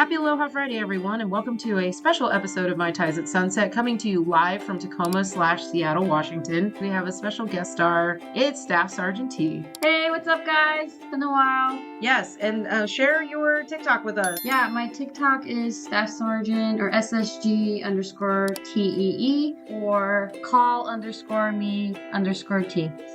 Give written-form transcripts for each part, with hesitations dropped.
Happy Aloha Friday, everyone, and welcome to a special episode of My Ties at Sunset, coming to you live from Tacoma/Seattle, Washington. We have a special guest star. It's Staff Sergeant T. Hey, what's up, guys? It's been a while. Yes, and share your TikTok with us. Yeah, my TikTok is Staff Sergeant or SSG_TEE or call_me_T.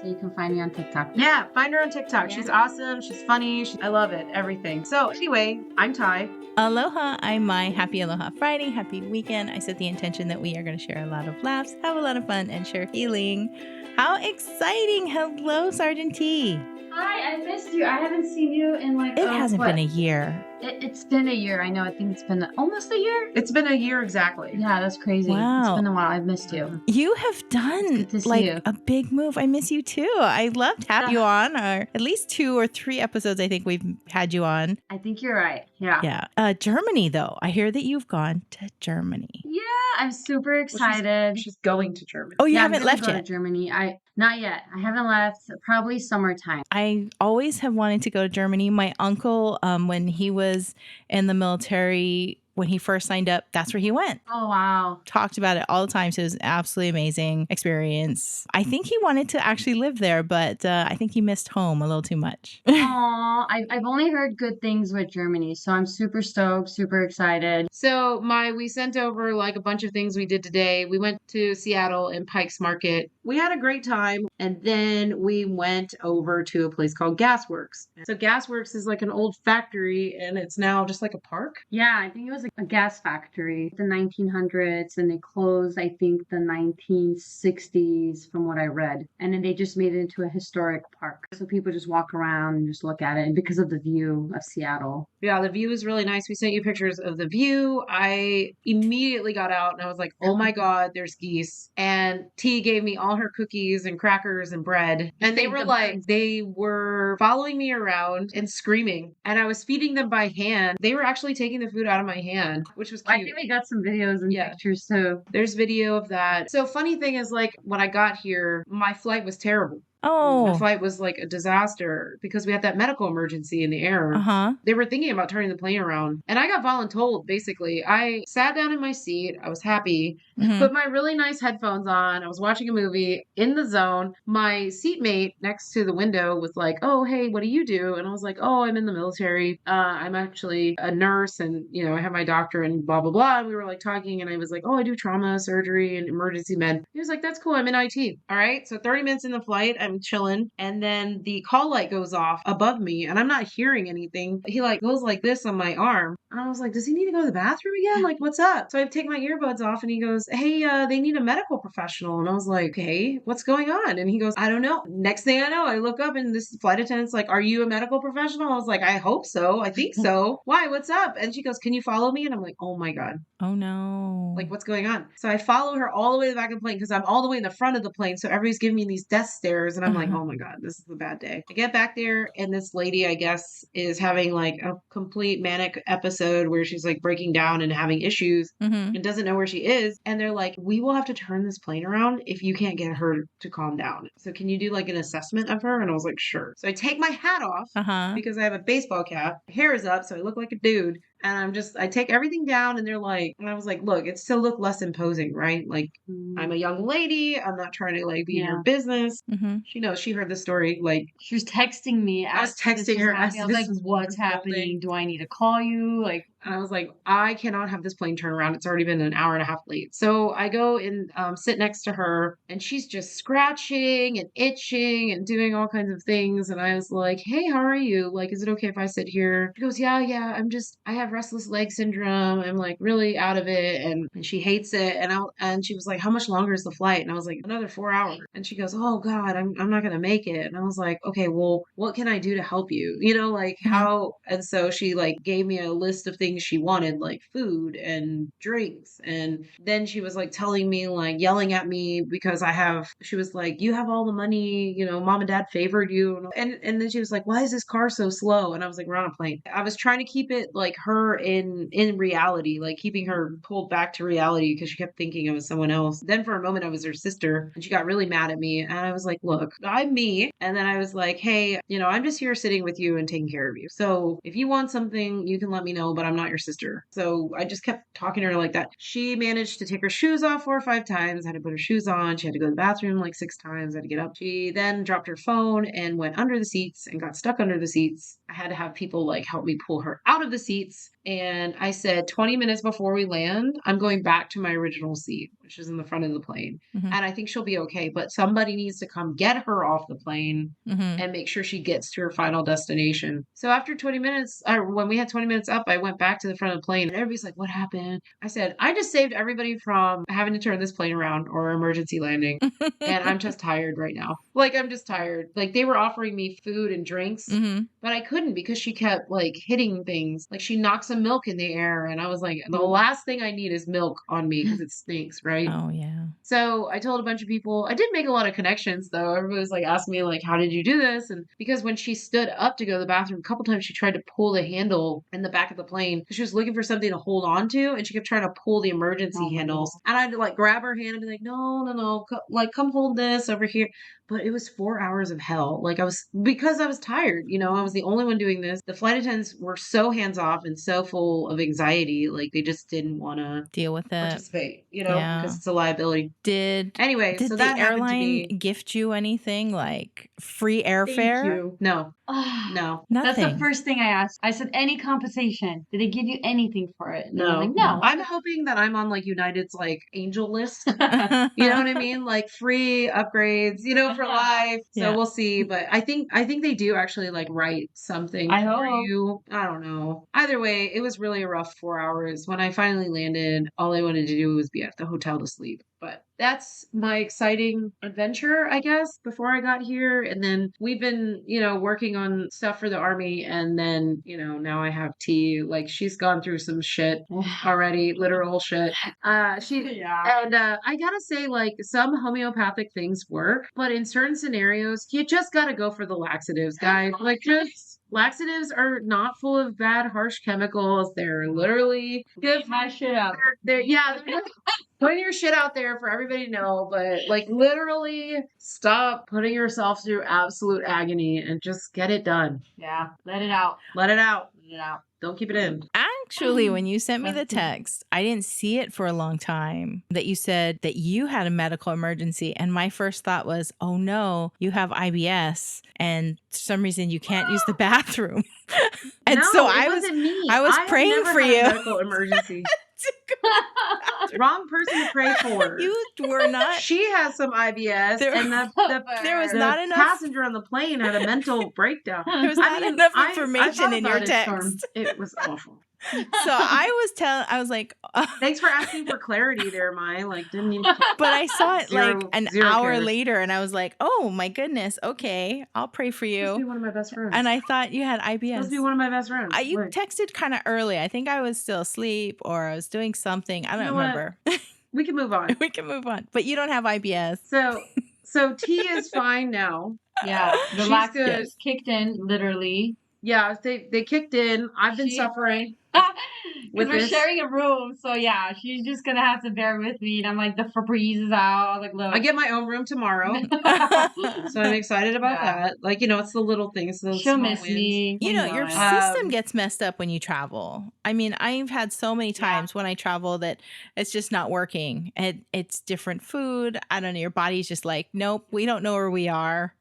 So you can find me on TikTok. Yeah, find her on TikTok. Yeah. She's awesome. She's funny. I love it. Everything. So anyway, I'm Tai. Aloha, I'm Mai. Happy Aloha Friday. Happy weekend. I set the intention that we are going to share a lot of laughs, have a lot of fun, and share healing. How exciting. Hello, Sergeant T. Hi, I missed you. I haven't seen you in It hasn't been a year. It's been a year. I know. I think it's been almost a year. It's been a year exactly. Yeah, that's crazy. Wow. It's been a while. I've missed you. You have done good to see like you. a big move. I miss you too. I loved having you on, or at least 2 or 3 episodes I think we've had you on. I think you're right. Yeah. Yeah. Germany, though. I hear that you've gone to Germany. Yeah, I'm super excited. She's going to Germany. Oh, you Yeah, haven't I'm gonna left go yet? to Germany. Not yet. I haven't left. Probably summertime. I always have wanted to go to Germany. My uncle, when he was in the military, when he first signed up, that's where he went. Oh wow. Talked about it all the time. So it was an absolutely amazing experience. I think he wanted to actually live there, but I think he missed home a little too much. Aw, I've only heard good things with Germany, so I'm super stoked, super excited. So we sent over like a bunch of things we did today. We went to Seattle and Pike's Market. We had a great time. And then we went over to a place called Gasworks. So Gasworks is like an old factory and it's now just like a park. Yeah, I think it was a gas factory, the 1900s, and they closed, I think, the 1960s from what I read. And then they just made it into a historic park. So people just walk around and just look at it, and because of the view of Seattle. Yeah, the view is really nice. We sent you pictures of the view. I immediately got out and I was like, oh my God, there's geese. And T gave me all her cookies and crackers and bread. And they were following me around and screaming. And I was feeding them by hand. They were actually taking the food out of my hand, which was cute. I think we got some videos and pictures too. There's video of that. So funny thing is, like, when I got here, my flight was terrible. Oh. The flight was like a disaster because we had that medical emergency in the air. Uh-huh. They were thinking about turning the plane around. And I got voluntold, basically. I sat down in my seat. I was happy. Mhm. Put my really nice headphones on. I was watching a movie in the zone. My seatmate next to the window was like, oh, hey, what do you do? And I was like, oh, I'm in the military. I'm actually a nurse and, you know, I have my doctor and blah, blah, blah. And we were like talking and I was like, oh, I do trauma, surgery, and emergency med. He was like, that's cool. I'm in IT. All right. So 30 minutes in the flight, I'm chilling, and then the call light goes off above me and I'm not hearing anything. He like goes like this on my arm and I was like, does he need to go to the bathroom again? Like, what's up? So I take my earbuds off and he goes, hey, they need a medical professional. And I was like, okay, what's going on? And he goes, I don't know. Next thing I know, I look up and this flight attendant's like, are you a medical professional? I was like, I hope so. I think so. Why? What's up? And she goes, can you follow me? And I'm like, oh my God. Oh no. Like, what's going on? So I follow her all the way to the back of the plane because I'm all the way in the front of the plane. So everybody's giving me these death stares. And I'm like, oh my God, this is a bad day. I get back there and this lady, I guess, is having like a complete manic episode where she's like breaking down and having issues and doesn't know where she is. And they're like, we will have to turn this plane around if you can't get her to calm down. So can you do like an assessment of her? And I was like, sure. So I take my hat off because I have a baseball cap. Hair is up, so I look like a dude. And I take everything down and they're like, and I was like, look, it's to look less imposing, right? Like, I'm a young lady. I'm not trying to like be in your business. She knows, she heard the story. Like, she was texting me. I was texting her. I was like, what's happening? Do I need to call you? Like, and I was like, I cannot have this plane turn around. It's already been an hour and a half late. So I go and sit next to her and she's just scratching and itching and doing all kinds of things. And I was like, hey, how are you? Like, is it okay if I sit here? She goes, yeah, I have restless leg syndrome. I'm like really out of it. And she hates it. And she was like, how much longer is the flight? And I was like, another 4 hours. And she goes, oh God, I'm not going to make it. And I was like, okay, well, what can I do to help you? You know, like how, and so she like gave me a list of things she wanted, like food and drinks. And then she was like telling me, like yelling at me because she was like, you have all the money, you know, mom and dad favored you. And then she was like, why is this car so slow? And I was like, we're on a plane. I was trying to keep it like her in reality, like keeping her pulled back to reality because she kept thinking I was someone else. Then for a moment I was her sister and she got really mad at me. And I was like, look, I'm me. And then I was like, hey, you know, I'm just here sitting with you and taking care of you. So if you want something, you can let me know, but I'm not not your sister. So I just kept talking to her like that. She managed to take her shoes off 4 or 5 times, had to put her shoes on. She had to go to the bathroom like 6 times, had to get up. She then dropped her phone and went under the seats and got stuck under the seats. I had to have people like help me pull her out of the seats. And I said, 20 minutes before we land, I'm going back to my original seat, which is in the front of the plane. Mhm. And I think she'll be okay. But somebody needs to come get her off the plane Mhm. and make sure she gets to her final destination. So after 20 minutes, when we had 20 minutes up, I went back to the front of the plane. And everybody's like, what happened? I said, I just saved everybody from having to turn this plane around or emergency landing. And I'm just tired right now. Like, I'm just tired. Like, they were offering me food and drinks, Mhm. but I couldn't because she kept like hitting things. Like, she knocked some milk in the air. And I was like, the last thing I need is milk on me because it stinks, right? Oh yeah. So I told a bunch of people, I did make a lot of connections though. Everybody was like asking me like, how did you do this? And because when she stood up to go to the bathroom, a couple times she tried to pull the handle in the back of the plane because she was looking for something to hold on to, and she kept trying to pull the emergency handles. And I'd like grab her hand and be like, no, like come hold this over here. But it was 4 hours of hell. Like because I was tired, I was the only one doing this. The flight attendants were so hands off and so full of anxiety. Like they just didn't want to Deal with it. participate, Yeah. because it's a liability. Did Anyway, so the that happened to airline me. gift you anything like free Thank airfare? you. No, Ah, no, That's the Nothing. first thing I asked. I said, any compensation? Did they give you anything for it? And they were no. like, no. I'm hoping that I'm on like United's like angel list. You know what I mean? Like free upgrades, for life. So Yeah. we'll see. But I think they do actually like write something I for hope. you. I don't know. Either way, it was really a rough 4 hours. When I finally landed, all I wanted to do was be at the hotel to sleep. But that's my exciting adventure, I guess, before I got here. And then we've been, working on stuff for the army. And then, now I have T. Like she's gone through some shit already, literal shit. Yeah. And I gotta say, like, some homeopathic things work, but in certain scenarios, you just gotta go for the laxatives, guys. Like, just laxatives are not full of bad, harsh chemicals. They're literally Get my shit out. they're putting your shit out there for everybody to know, but like literally stop putting yourself through absolute agony and just get it done. Yeah. Let it out. Let it out. Let it out. Don't keep it in. Actually, when you sent me the text, I didn't see it for a long time that you said that you had a medical emergency. And my first thought was, oh no, you have IBS and for some reason you can't use the bathroom. And No, so it I wasn't me. was praying have never for had a you. medical emergency. Wrong person to pray for. You were not. She has some IBS, There- and There was the not enough. passenger on the plane had a mental breakdown. There was not enough information thought in your about it, Storm. text. It was awful. So I was like, Thanks for asking for clarity there, Mai. Like, didn't even. but I saw it like an Zero hour care. later and I was like, oh my goodness. Okay. I'll pray for Must be you. one of my best friends. And I thought you had IBS. Must be one of my best friends. You Look, texted kind of early. I think I was still asleep or I was doing something. I don't You know what? remember. we can move on. We can move on. But you don't have IBS. So T is fine now. Yeah. The She's laxatives good. kicked in, literally. Yeah, they kicked in. I've been She- suffering. Because we're this. sharing a room, so yeah, she's just gonna have to bear with me. And I'm like, the Febreze is out. I was like, look. I get my own room tomorrow, so I'm excited about Yeah. that. Like, it's the little things. Those She'll small miss wins. me. You know, your it. system gets messed up when you travel. I mean, I've had so many times when I travel that it's just not working. It's different food. I don't know. Your body's just like, nope, we don't know where we are.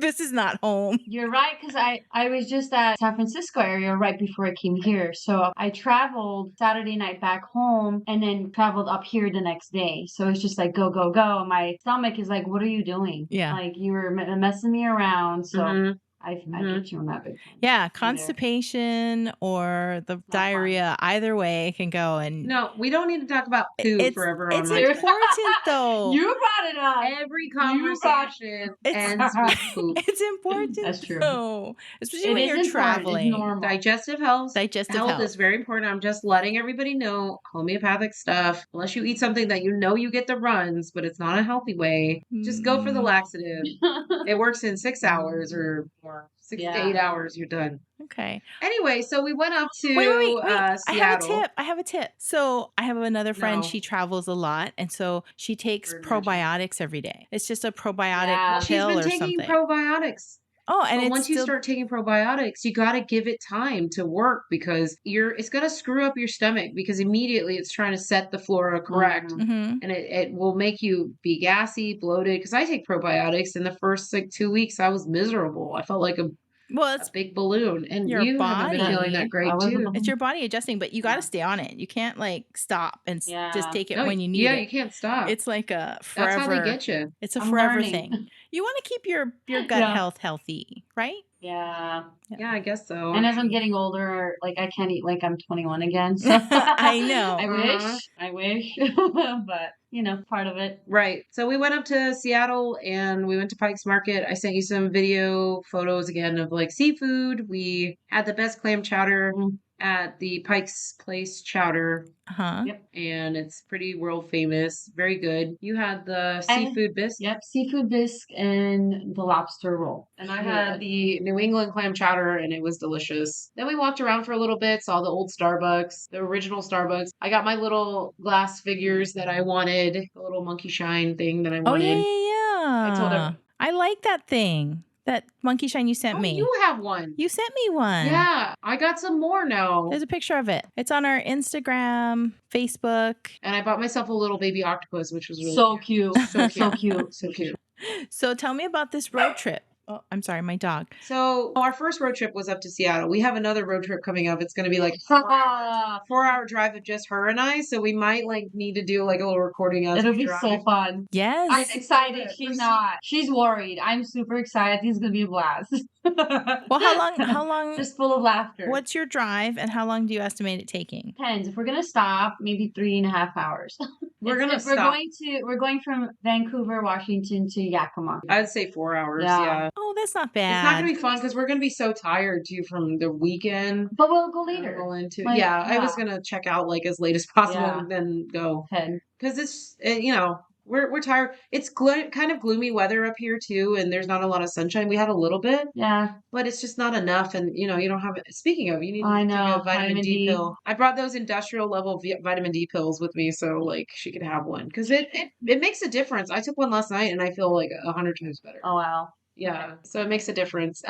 This is not home. You're right, because I was just at San Francisco area right before I came here. So I traveled Saturday night back home and then traveled up here the next day. So it's just like, go, go, go. And my stomach is like, what are you doing? Yeah. Like, you were messing me around. So Mhm. I get you on that big time. Yeah, constipation or the diarrhea, either way it can go. And No, we don't need to talk about food it's, forever. it's on my important though. You brought it up. Every conversation ends with food. It's important. That's true. Though, especially It when is you're important. It's traveling. normal. Digestive health. Digestive health health. is very important. I'm just letting everybody know homeopathic stuff. Unless you eat something that you get the runs, but it's not a healthy way, just go for the laxative. It works in 6 hours or more. 6 to 8 hours, you're done. Okay. Anyway, so we went up to Wait. Seattle. I have a tip. So I have another friend. No. She travels a lot. And so she takes Very much. probiotics every day. It's just a probiotic Yeah. She's pill been or taking something. probiotics. Oh, and But it's once you still start taking probiotics, you got to give it time to work because it's going to screw up your stomach because immediately it's trying to set the flora correct. Mhm. And it will make you be gassy, bloated. Because I take probiotics, and the first like 2 weeks, I was miserable. I felt like a Well, it's big balloon. And your you haven't been feeling body. that great I was a too. balloon. It's your body adjusting, but you got to Yeah. stay on it. You can't like stop and just Yeah. take it No, when you need yeah, it. you can't stop. It's like a That's how they forever. get you. It's a I'm forever learning. thing. You want to keep your gut Yeah. health healthy, right? Yeah. Yeah, I guess so. And as I'm getting older, like I can't eat like I'm 21 again. So I know. I wish, but you know, part of it. Right. So we went up to Seattle and we went to Pike's Market. I sent you some video photos again of like seafood. We had the best clam chowder at the Pike's Place Chowder. Uh-huh. Yep. And it's pretty world famous. Very good. You had the seafood bisque. Yep, seafood bisque and the lobster roll. And I had the New England clam chowder, and it was delicious. Then we walked around for a little bit, saw the old Starbucks, the original Starbucks. I got my little glass figures that I wanted, the little monkey shine thing that I Oh, wanted. yeah. I told him. I like that thing. That monkey shine you sent Oh, me. you have one. You sent me one. Yeah, I got some more now. There's a picture of it. It's on our Instagram, Facebook. And I bought myself a little baby octopus, which was really So cute. So So cute. cute. So cute. So tell me about this road trip. Oh, I'm sorry, my dog. So our first road trip was up to Seattle. We have another road trip coming up. It's going to be like a 4-hour drive of just her and I. So we might like need to do like a little recording as It'll we be drive. so fun. Yes. I'm excited. She's not. She's worried. I'm super excited. This is gonna be a blast. Well, how long Just full of laughter. What's your drive and how long do you estimate it taking? Depends. If we're gonna stop, maybe 3.5 hours. We're gonna We're stop. going from Vancouver, Washington to Yakima. I'd say 4 hours. Yeah. Yeah. Oh, that's not It's not bad. gonna be fun because we're gonna be so tired too from the weekend. But we'll go later. Roll into Like, I was yeah. gonna check out like as late as possible Yeah. and then go Head. because it's we're tired. It's kind of gloomy weather up here too, and there's not a lot of sunshine. We had a little bit, Yeah. but it's just not enough. And you don't have. Speaking of, you need to I take know, a vitamin D D. pill. I brought those industrial level vitamin D pills with me, so like she could have one because it makes a difference. I took one last night and I feel like 100 times better. Oh wow. Yeah, so it makes a difference.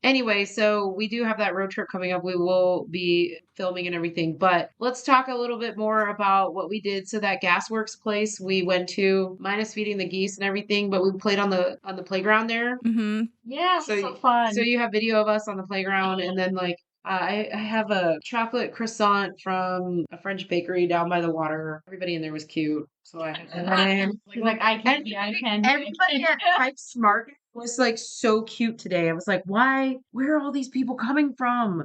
Anyway, so we do have that road trip coming up. We will be filming and everything, but let's talk a little bit more about what we did. So that Gasworks place we went to, minus feeding the geese and everything, but we played on the playground there. Mm-hmm. Yeah, so fun. So you have video of us on the playground, and then like I have a chocolate croissant from a French bakery down by the water. Everybody in there was cute, so I She's like, I can be. Everybody at Pike's Market was like so cute today. I was like, why? Where are all these people coming from?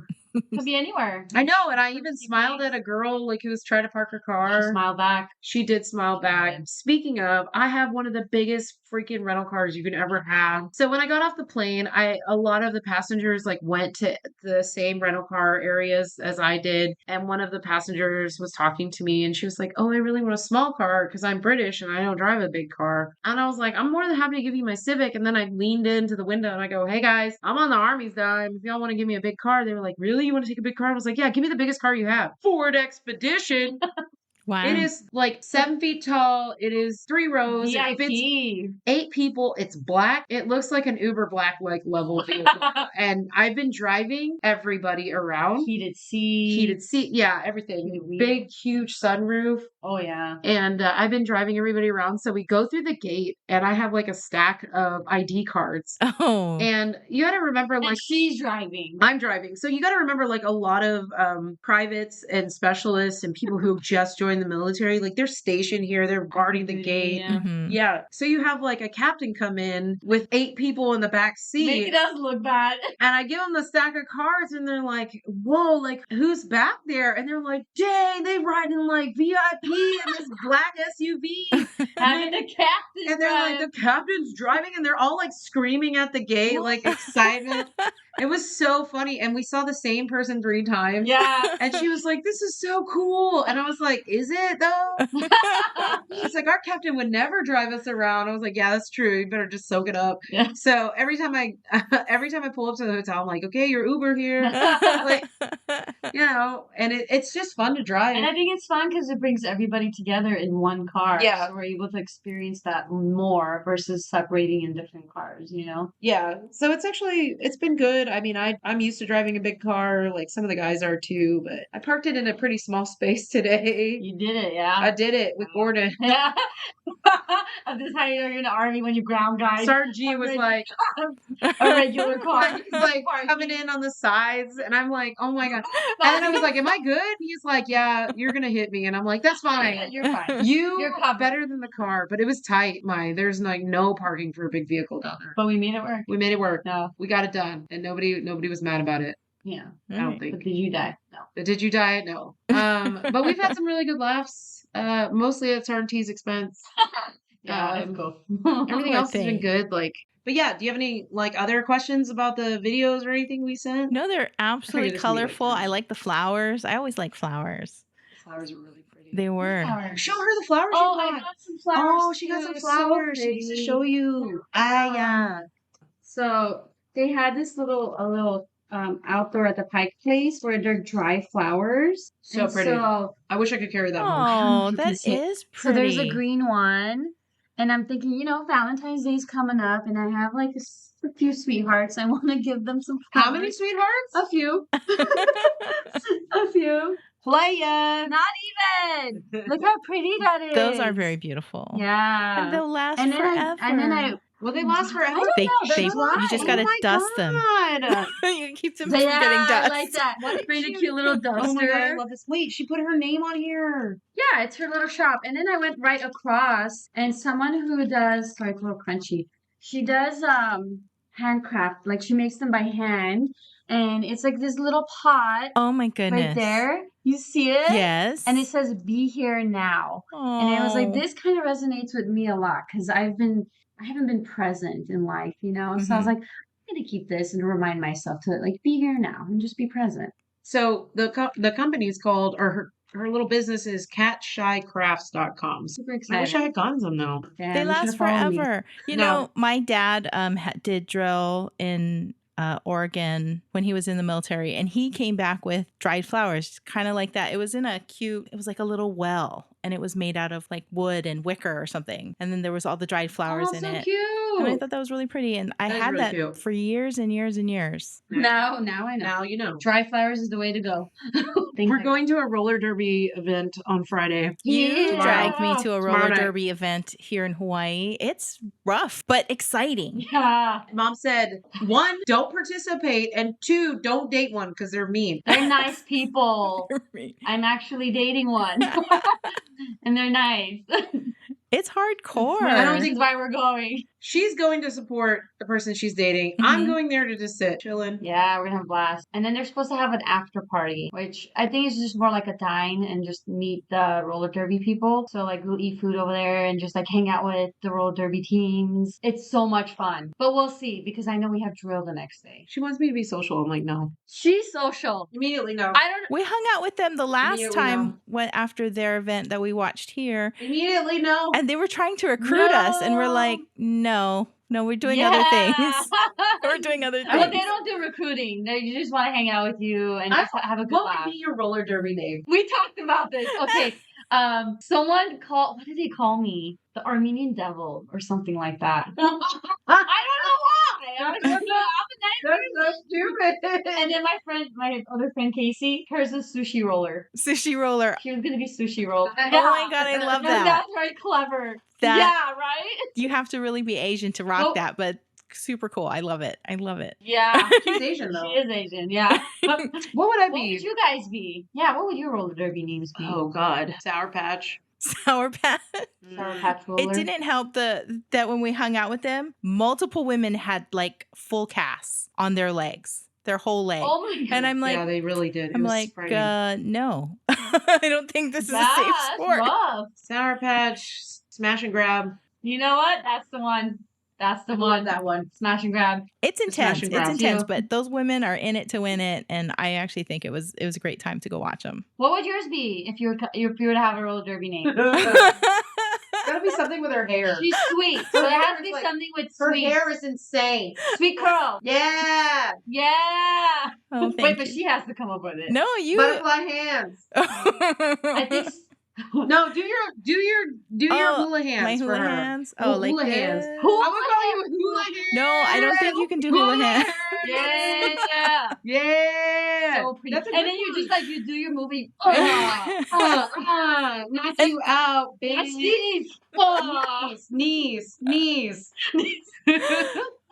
Could be anywhere. I know, and I even smiled at a girl like who was trying to park her car. She smiled back. She did smile back. Speaking of, I have one of the biggest freaking rental cars you can ever have. So when I got off the plane, a lot of the passengers like went to the same rental car areas as I did, and one of the passengers was talking to me, and she was like, "Oh, I really want a small car because I'm British and I don't drive a big car." And I was like, "I'm more than happy to give you my Civic." And then I leaned into the window and I go, "Hey guys, I'm on the Army's dime. If y'all want to give me a big car," they were like, "Really? You want to take a big car?" I was like, "Yeah, give me the biggest car you have." Ford Expedition. Wow. It is like 7 feet tall. It is 3 rows. It fits VIP. 8 people. It's black. It looks like an Uber black like level vehicle. And I've been driving everybody around. Heated seat. Yeah, everything. Heated Big, huge sunroof. Oh yeah. And I've been driving everybody around. So we go through the gate, and I have like a stack of ID cards. Oh. And you got to remember, like, And she's driving. I'm driving. So you got to remember, like, a lot of privates and specialists and people who just joined the military, like, they're stationed here. They're guarding the gate. Yeah. Mhm. Yeah. So you have, like, a captain come in with 8 people in the back seat. Making us look bad. And I give them the stack of cards, and they're like, "Whoa, like, who's back there?" And they're like, "Dang, they ride in, like, VIP in this black SUV." Having the captain. And they're like, "The captain's driving," and they're all like screaming at the gate, like excitement. It was so funny. And we saw the same person 3 times. Yeah. And she was like, "This is so cool." And I was like, "Is is it though? She's like, our captain would never drive us around. I was like, yeah, that's true. You better just soak it up. Yeah. So every time I pull up to the hotel, I'm like, okay, your Uber here. Like, you know, and it's just fun to drive. And I think it's fun because it brings everybody together in one car. Yeah. So we're able to experience that more versus separating in different cars, you know? Yeah. So it's been good. I mean, I'm used to driving a big car, like some of the guys are too, but I parked it in a pretty small space today. You did it, yeah. I did it with Gordon. Yeah. This is how you know you're in the army when you ground guys. Sergeant G was like a regular car. He's like coming in on the sides, and I'm like, oh my god. And I was like, am I good? He's like, yeah, you're gonna hit me, and I'm like, that's fine. You're fine. You're better than the car, but it was tight. There's like no parking for a big vehicle down there. But we made it work. We made it work. No. We got it done, and nobody was mad about it. Yeah. I don't think. But did you die? No. But did you die? No. But we've had some really good laughs. Mostly at T's expense. Yeah, that's cool. Everything else has been good. Like, but yeah, do you have any like other questions about the videos or anything we sent? No, they're absolutely just colorful. made it. I like the flowers. I always like flowers. The flowers are really pretty. They were. Show her the flowers. Oh, you I got. got some flowers. Oh, she got too. some It's so flowers. She needs to pretty. show you. Yeah. So they had this little outdoor at the Pike Place where they're dry flowers. So And pretty. So, I wish I could carry that home. Oh, You that can see it. is so pretty. there's a green one. And I'm thinking, you know, Valentine's Day's coming up, and I have like a few sweethearts. I want to give them some How many flowers. sweethearts? A few. A few. Playa. Not even. Look how pretty that is. Those are very beautiful. Yeah. And they'll last And then forever. and then I Will they last forever? I don't They- know. They're they- dry. you just Oh gotta my dust them. God. You can keep them Yeah, from getting dust. I like that. Made a cute little duster. Oh my god, I love this. Wait, she put her name on here. Yeah, it's her little shop. And then I went right across, and someone who does, sorry, it's a little crunchy. She does handcraft, like she makes them by hand, and it's like this little pot Oh my goodness. right there. You see it? Yes. And it says "Be Here Now," and I was like, Oh. this kind of resonates with me a lot because I haven't been present in life, you know. So I was Mhm. like, I'm gonna keep this and remind myself to like be here now and just be present. So the company is called, or her little business is catshycrafts.com. Super I excited. wish I had gotten some though. Yeah, They you last should've followed me. forever. You No. know, my dad did drill in Oregon when he was in the military, and he came back with dried flowers, kind of like that. It was like a little well, and it was made out of like wood and wicker or something. And then there was all the dried flowers in so it. cute. And I thought that was really pretty. And I That is had really that cute. for years and years and years. Now I know. Now you know. Dry flowers is the way to go. We're going to a roller derby event on Friday. You Yeah. dragged me to a Tomorrow roller night. derby event here in Hawaii. It's rough, but exciting. Yeah. Mom said, 1, don't participate, and 2, don't date one because they're mean. They're nice people. I'm actually dating one. And they're nice. It's hardcore. I don't think That's why we're going. She's going to support the person she's dating. I'm Mhm. going there to just sit, chilling. Yeah, we're gonna have a blast. And then they're supposed to have an after party, which I think is just more like a dine and just meet the roller derby people. So like we'll eat food over there and just like hang out with the roller derby teams. It's so much fun. But we'll see because I know we have drill the next day. She wants me to be social. I'm like, no. She's social. Immediately, no. I don't We hung out with them the last Immediately time after their event that we watched here, Immediately, no. and they were trying to recruit us, and we're like, no, we're doing other things. We're doing other But they things. don't do recruiting. They just want to hang out with you and I- just have a good What laugh. would be your roller derby name? We talked about this. Okay. Someone what did they call me? The Armenian Devil or something like that. I don't know why. I'm a nice That's so stupid. And then my other friend Casey, hers is sushi roller. Sushi roller. She was gonna be sushi roll. Oh my God, I love that. That's very clever. That- Yeah, right? You have to really be Asian to rock Oh. that, but super cool. I love it. I love it. Yeah. She's Asian, though. She is Asian, yeah. What would I What be? would you guys be? Yeah, what would your roller derby names be? Oh, God. Sour Patch. Sour Patch. Sour Patch Roller. It didn't help that when we hung out with them, multiple women had like full casts on their legs, their whole leg. Oh my god. And I'm like, yeah, they really did. It I'm was like, frightening. no. I don't think this is a safe That's sport. rough. Sour Patch, smash and grab. You know what? That's the one. That's the I love one. that one. Smash and grab. It's intense. Smash and It's grab. intense, Too. but those women are in it to win it, and I actually think it was a great time to go watch them. What would yours be if you were to have a roller derby name? Gotta be something with her hair. She's sweet. So it has to be something with Her sweet. hair is insane. Sweet curl. Yeah. Yeah. Oh, Wait, thank but you. she has to come up with it. No, you. Butterfly hands. I think. No, do your hula hands My for hula her. hands. Oh, like hula hands. this? I would call you hula hands. No, I don't think you can do hula hands. Yeah. Yeah. So pretty. That's a And good then you one. just you do your movie. Knock you out, baby. Sneeze.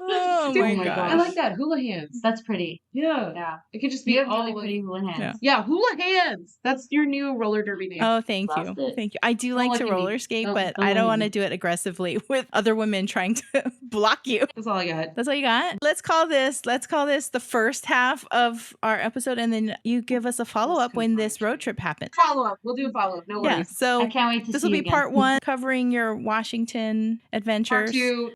Oh Dude, my gosh. I like that. Hula hands. That's pretty. Yeah. Yeah. It could just be You have all really pretty hula hands. Yeah, hula hands. That's your new roller derby name. Oh, thank Lost you. it. Thank you. I do Don't like look to at me. roller skate, Don't- but don't I look don't at want to me. do it aggressively with other women trying to block you. That's all I got. That's all you got? Let's call this the first half of our episode, and then you give us a follow-up when this road trip happens. Follow up. We'll do a follow up. No Yeah, worries. so I can't wait to this see will you be again. part 1, covering your Washington Part adventures. 2.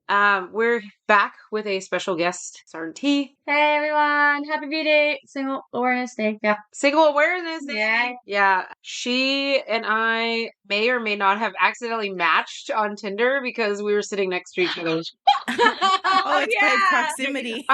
We're back with a special guest, Sergeant T. Hey everyone, happy V-Day, Single Awareness Day. Yeah. Single Awareness Day. Yeah. Yeah. She and I may or may not have accidentally matched on Tinder because we were sitting next to each other. Oh, it's by proximity.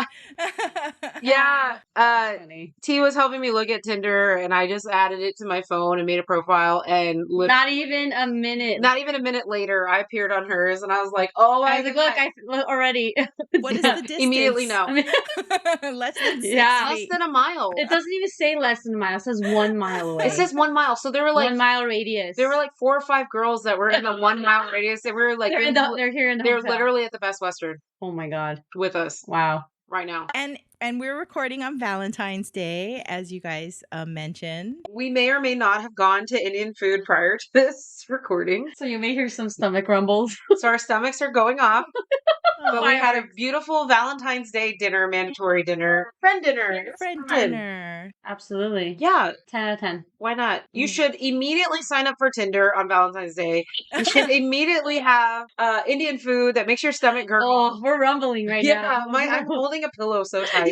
Yeah. Funny. T was helping me look at Tinder and I just added it to my phone and made a profile and Not even a minute. not even a minute later I appeared on hers and I was like, oh my I was like, look, already. What is the distance? Immediately no. I mean, Less than 6 Yeah. Less feet. than a mile. it doesn't even say less than a mile. It says 1 mile away. It says 1 mile. So there were like 1 mile radius. there were like 4 or 5 girls that were in the 1 mile radius. They were like they're here in the they're hotel. literally at the Best Western Oh my god. with us Wow. right now. And we're recording on Valentine's Day, as you guys mentioned. We may or may not have gone to Indian food prior to this recording. So you may hear some stomach rumbles. So our stomachs are going off. But we Oh, had a beautiful Valentine's Day dinner, mandatory dinner, friend dinner. friend Fun. dinner. Absolutely. Yeah, 10 out of 10. why not? You Mm. should immediately sign up for Tinder on Valentine's Day. You should immediately have Indian food that makes your stomach gurgle. Oh, we're rumbling right now. I'm holding a pillow so tight.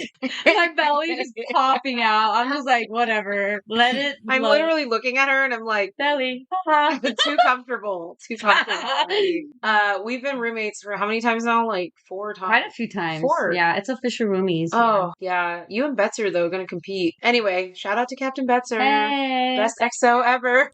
My belly's just popping out. I'm just like, whatever. Let it. I'm flow. literally looking at her and I'm like, belly. too comfortable. Too comfortable. We've been roommates for how many times now? Like 4 times. Quite a few times. 4. Yeah, it's official roomies. Oh, yeah. You and Betzer, though, gonna compete. Anyway, shout out to Captain Betzer. Hey. Best XO ever.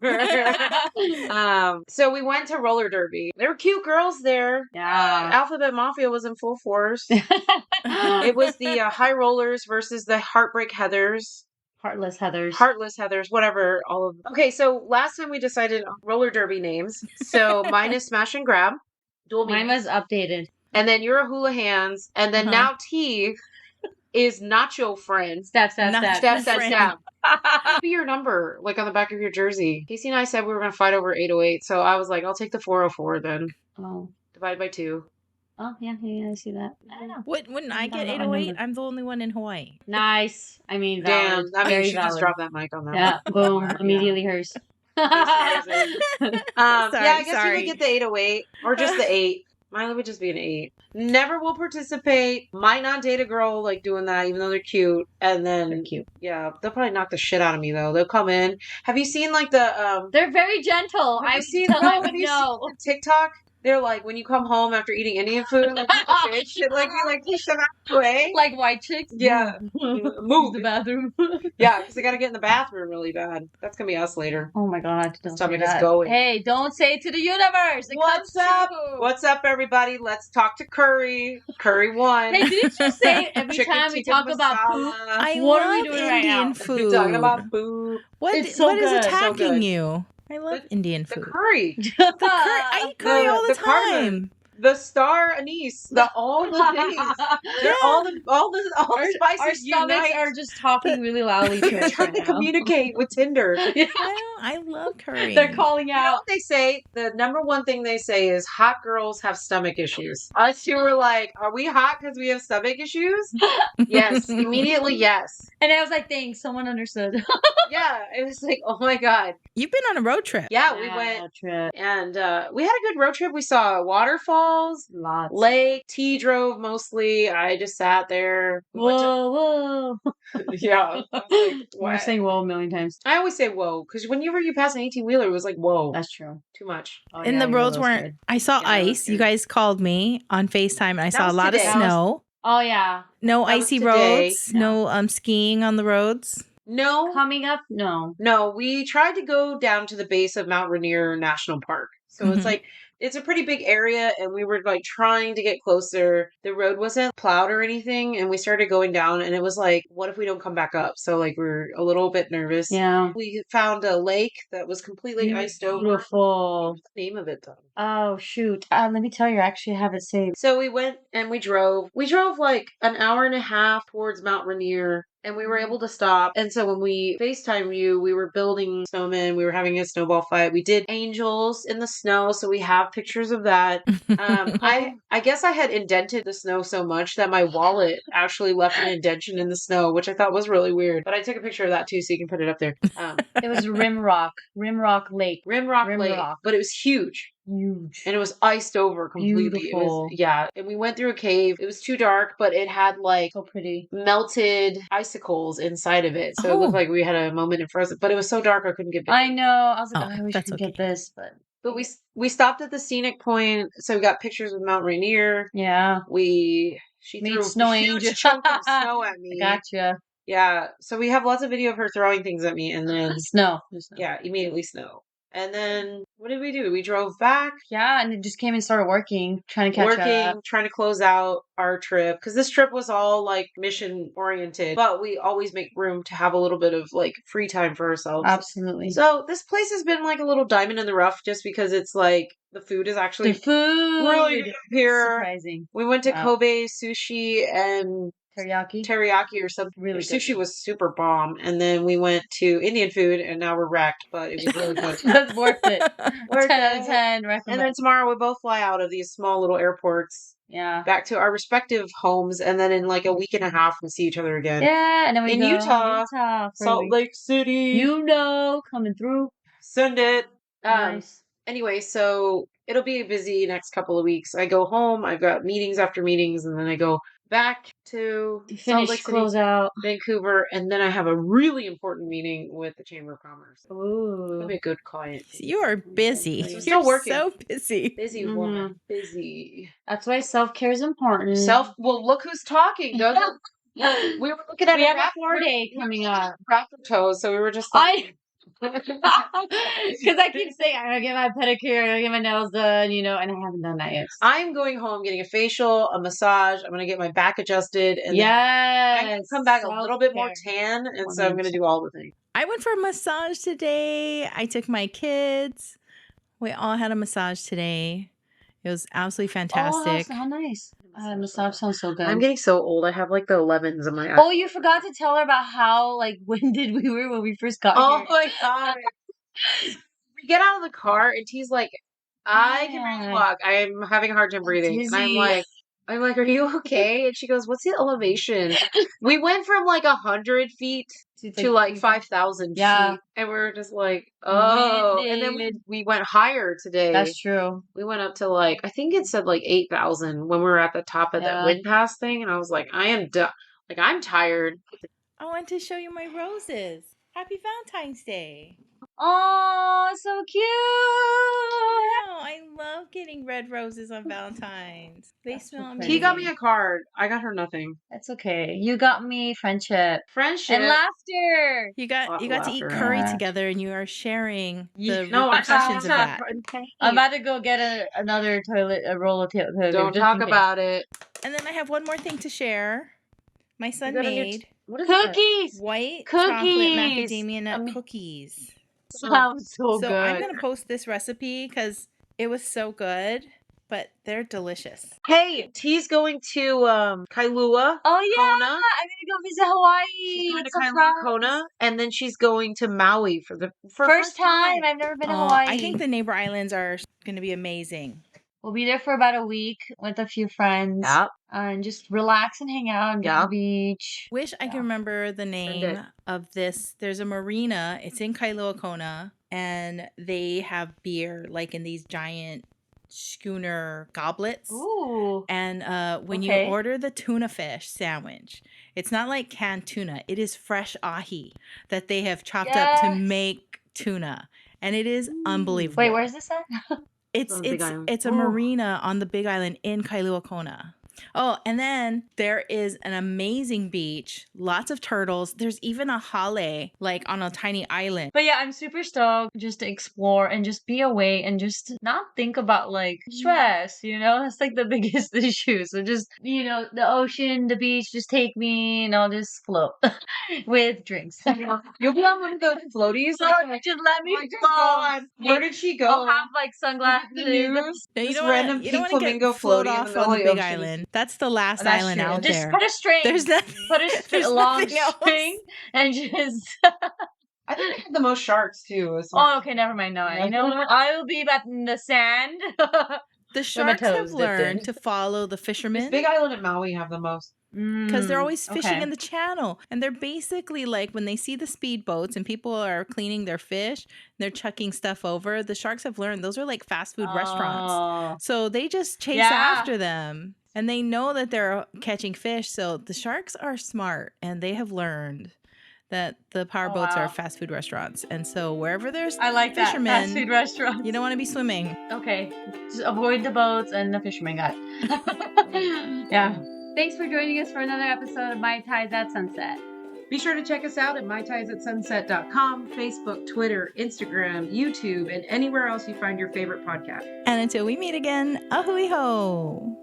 So we went to roller derby. There were cute girls there. Yeah. Alphabet Mafia was in full force. It was the High Rollers versus the Heartbreak Heathers. Heartless Heathers. Heartless Heathers, whatever, all of them. Okay, so last time we decided on roller derby names. So mine is Smash and Grab. Dual Mine meaning. was updated. And then you're a Hula Hands. And then now T is Nacho Friend. Step. Stab. Friend. Be your number, like on the back of your jersey. Casey and I said we were going to fight over 808. So I was like, I'll take the 404 then. Oh. Divided by 2. Oh, yeah, I see that. I don't know. Wouldn't I I get don't know. 808? I'm the only one in Hawaii. Nice. I mean, Damn. valid. I mean, Very she just valid. dropped that mic on that. Yeah, boom. Yeah. Immediately hers. Yeah, I guess you sorry. would get the 808 or just the 8. Mine would just be an 8. Never will participate. Might not date a girl like doing that, even though they're cute. And then, They're cute. yeah, they'll probably knock the shit out of me though. They'll come in. Have you seen like the They're very gentle. Have you I've seen tell them have you no. seen the TikTok? They're like when you come home after eating Indian food, like shit, like you like push them out of the way. Like white chicks? Yeah. Use Move. the bathroom. Yeah, because they got to get in the bathroom really bad. That's gonna be us later. Oh my god. Don't Stomach say is that. going. Hey, don't say it to the universe. It What's comes up? true. What's up, everybody? Let's talk to Curry. Curry 1. Hey, didn't you say every Chicken time we tikka talk about masala. poop? I What are we love doing right Indian now? food. We're talking about food. What It's so what is good. So attacking good. you? I love Indian The food. curry. The curry, I eat curry all the cardamom. time. The star anise. All the things. They're all the spices Our stomachs unite are just talking really loudly to us trying right to now. communicate with Tinder. I love curry. They're calling You know out. what they say? The number one thing they say is hot girls have stomach issues. Us two were like, are we hot because we have stomach issues? Yes. Immediately, yes. And I was like, thanks, someone understood. Yeah. It was like, oh my God. You've been on a road trip. Yeah, we went Trip. and we had a good road trip. We saw a waterfall. waterfalls, Lots. lake. T drove mostly. I just sat there. Whoa. Yeah. I was like, We're what? saying whoa a million times. I always say whoa, because whenever you pass an 18-wheeler, it was like, whoa. That's true. Too much. Oh, And yeah, the you were a roads little weren't. scared. I saw Yeah, I was ice. You scared. guys called me on FaceTime, and I saw a was lot today. of snow. Oh, yeah. No That was icy today. roads. No skiing on the roads. No. Coming up? No. No, we tried to go down to the base of Mount Rainier National Park. So it's Mhm. like, it's a pretty big area, and we were like trying to get closer. The road wasn't plowed or anything, and we started going down, and it was like, what if we don't come back up? So like, we're a little bit nervous. Yeah. We found a lake that was completely iced over. Beautiful. What's the name of it though? Oh, shoot. Let me tell you, I actually have it saved. So we went and we drove. We drove like an hour and a half towards Mount Rainier, and we were able to stop. And so when we FaceTime you, we were building snowmen. We were having a snowball fight. We did angels in the snow, so we have pictures of that. I guess I had indented the snow so much that my wallet actually left an indentation in the snow, which I thought was really weird. But I took a picture of that too, so you can put it up there. It was Rimrock Lake. Rimrock Lake, but it was huge. Huge. And it was iced over completely. Beautiful. And we went through a cave. It was too dark, but it had like So pretty. melted icicles inside of it. So it Oh. looked like we had a moment in frozen, but it was so dark I couldn't get I know. I was like, Oh, I wish we that's could okay. get this, but we stopped at the scenic point, so we got pictures of Mount Rainier. yeah. She Made threw snow a huge angel. chunk of snow at me. Gotcha. Yeah. So we have lots of video of her throwing things at me, and then Snow. yeah, immediately snow. And then what did we do? We drove back. Yeah, and it just came and started working, trying to catch up. Trying to close out our trip, because this trip was all like mission oriented, but we always make room to have a little bit of like free time for ourselves. Absolutely. So this place has been like a little diamond in the rough, just because it's like the food is actually The food. really good here. Surprising. We went to Wow. Kobe Sushi and Teriyaki. or something. Really Their sushi good. was super bomb, and then we went to Indian food, and now we're wrecked, but it was really good. That's worth it. Worth 10 out of it. 10. Recommend. And then tomorrow we both fly out of these small little airports yeah. back to our respective homes, and then in like a week and a half we see each other again. Yeah, and then we in go Utah, for a Salt week. Lake City. Coming through. Send it. Nice. Anyway, so it'll be a busy next couple of weeks. I go home, I've got meetings after meetings, and then I go back to Salt Lake City, close out. Vancouver, and then I have a really important meeting with the Chamber of Commerce. Ooh. I'll be a good client. You are busy. I'm You're still working. so busy. Busy woman. Busy. That's why self-care is important. Well, look who's talking, doesn't it? We were looking at we have a 4-day coming up. Raptor toes, so we were just Because I keep saying I'm gonna get my pedicure, I'm gonna get my nails done, and I haven't done that yet. I'm going home, getting a facial, a massage. I'm gonna get my back adjusted, and I'm gonna come back a little bit more tan, and so I'm gonna do all the things. I went for a massage today. I took my kids. We all had a massage today. It was absolutely fantastic. Oh, how nice. Massage sounds so good. I'm getting so old. I have like the 11s in my eyes. Oh, you forgot to tell her about how winded we were when we first got Oh here. my god. We get out of the car and T's like, I can barely walk. I'm having a hard time breathing. And I'm like, are you okay? And she goes, what's the elevation? We went from like 100 feet to like 5,000 Yeah. feet. And we were just like, oh. And then we went higher today. That's true. We went up to like, I think it said like 8,000 when we were at the top of that wind pass thing. And I was like, I am done. Like, I'm tired. I want to show you my roses. Happy Valentine's Day. Oh, so cute. I love getting red roses on Valentine's. They smell amazing. He got me a card. I got her nothing. That's okay. You got me friendship. And laughter. You got to eat laughter. curry together, and you are sharing the No, repercussions of that. I'm about to go get another roll of toilet paper. Don't talk about it. And then I have one more thing to share. My son made what is cookies. white Cookies. chocolate macadamia nut cookies. Sounds so good. I'm going to post this recipe because it was so good, but they're delicious. Hey, T's going to Kailua. Oh yeah, Kona. I'm gonna go visit Hawaii. She's going to Kailua, Kona, and then she's going to Maui for first time. I've never been to Hawaii. I think the neighbor islands are going to be amazing. We'll be there for about a week with a few friends. Yep. And just relax and hang out and get to the beach. Wish I can remember the name of this. There's a marina. It's in Kailua, Kona, and they have beer like in these giant schooner goblets. Ooh. And when you Okay. order the tuna fish sandwich, it's not like canned tuna. It is fresh ahi that they have chopped up to Yes. make tuna. And it is unbelievable. Wait, where's this at? It's On the Big Island. it's a Ooh. marina on the Big Island in Kailua Kona. Oh, and then there is an amazing beach, lots of turtles. There's even a hale like on a tiny island. But yeah, I'm super stoked just to explore and just be away and just not think about like stress, you know? That's like the biggest issue. So just, you know, the ocean, the beach, just take me and I'll just float with drinks. You'll be on one of those floaties. So just let me Just float. go on. Where did she go? I'll have like sunglasses. The news. Yeah, This don't wanna- random you don't pink wanna get flamingo float floating in off the on the middle of Big the ocean. Island. That's the last That's island true. out Just there. put a string. There's nothing. Put a There's long nothing else. string and just. I think they had the most sharks too. as well. Oh, okay, never mind. No, Yeah. you know what? I will be back in the sand. The my sharks have toes dipped learned in. to follow the This fishermen Big Island at Maui have the most. because they're always fishing okay. in the channel. And they're basically like when they see the speedboats and people are cleaning their fish, they're chucking stuff over. The sharks have learned those are like fast food restaurants. Oh. So they just chase Yeah. after them. And they know that they're catching fish. So the sharks are smart and they have learned that the power Oh, boats wow. are fast food restaurants. And so wherever there's I like that. fishermen, Fast food restaurant. you don't want to be swimming. Okay. Just avoid the boats and the fishermen got it. Yeah. Thanks for joining us for another episode of Mai Tais at Sunset. Be sure to check us out at maitaisatsunset.com, Facebook, Twitter, Instagram, YouTube, and anywhere else you find your favorite podcast. And until we meet again, ahui ho.